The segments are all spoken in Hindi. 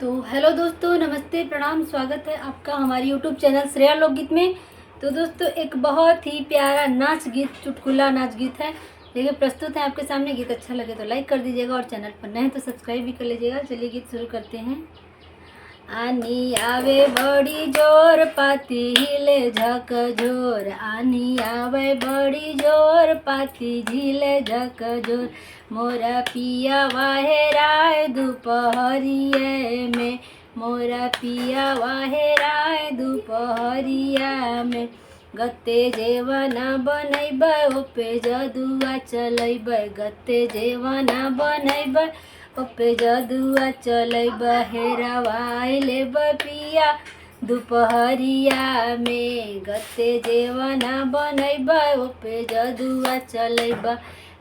तो हेलो दोस्तों, नमस्ते, प्रणाम, स्वागत है आपका हमारे यूट्यूब चैनल श्रेया लोकगीत में। तो दोस्तों, एक बहुत ही प्यारा नाच गीत, चुटकुला नाच गीत है, देखिए प्रस्तुत है आपके सामने। गीत अच्छा लगे तो लाइक कर दीजिएगा और चैनल पर नए हैं तो सब्सक्राइब भी कर लीजिएगा। चलिए गीत शुरू करते हैं। आनी आवे बड़ी जोर, पाती हिले झक झोर। आनी आवे बड़ी जोर, पाती झीले झक झोर। मोरा पिया वाहे राय दोपहरिया में। मोरा पिया वाहे राय दोपहरिया में। गत्ते जेवना बनैबै, ओपे जदुआ चलैबै। गत्ते जेवना बनैबै, ओपे जदुआ चलैबै। हेरवाई लेबै पिया दोपहरिया में। गत्ते जेवना बनैबै, ओपे जदुआ चलैबै।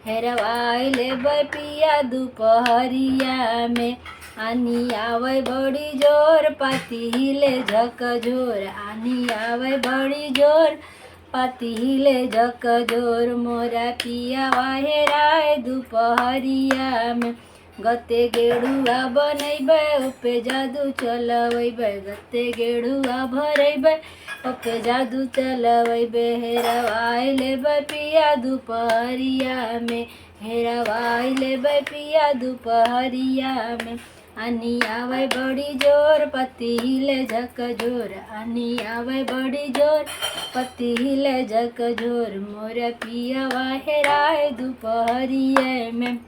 हेरवाई लेबै पिया दोपहरिया में। आनी आवे बड़ी जोर, पाती हिले झक झोर। आनी आवे बड़ी जोर, पाती हिले झक झोर। मोरा पिया वाहे राय दोपहरिया में। गत्ते गेड़ुआ बनैबै, ओपे जादू चलवैबै। गत्ते गेड़ुआ भरैबै, ओपे जादू चलवैबै। हेरवाई लेबै पिया दोपहरिया में। हेरवाई लेबै पिया दोपहरिया में। आनी आवे बड़ी जोर, पति हिले झक झोर। आनी आवे बड़ी जोर, पति हिले झक झोर। मोरा पिया वाहे राय दोपहरिया में।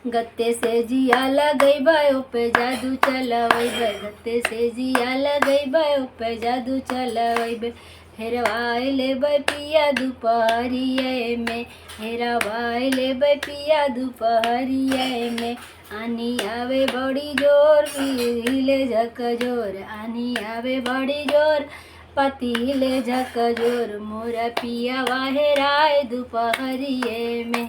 गत्ते से जिया लगैबै, ओपे जादू चलवैबै। गत्ते से जिया लगैबै, ओपे जादू चलवैबै। हेरवाई लेबै पिया दोपहरिया में। हेरवाई लेबै पिया दोपहरिया में। आनी आवे बड़ी जोर, हिले झक झोर। आनी आवे बड़ी जोर, पति हिले झक झोर। मोरा पिया वाहे राय दोपहरिया में।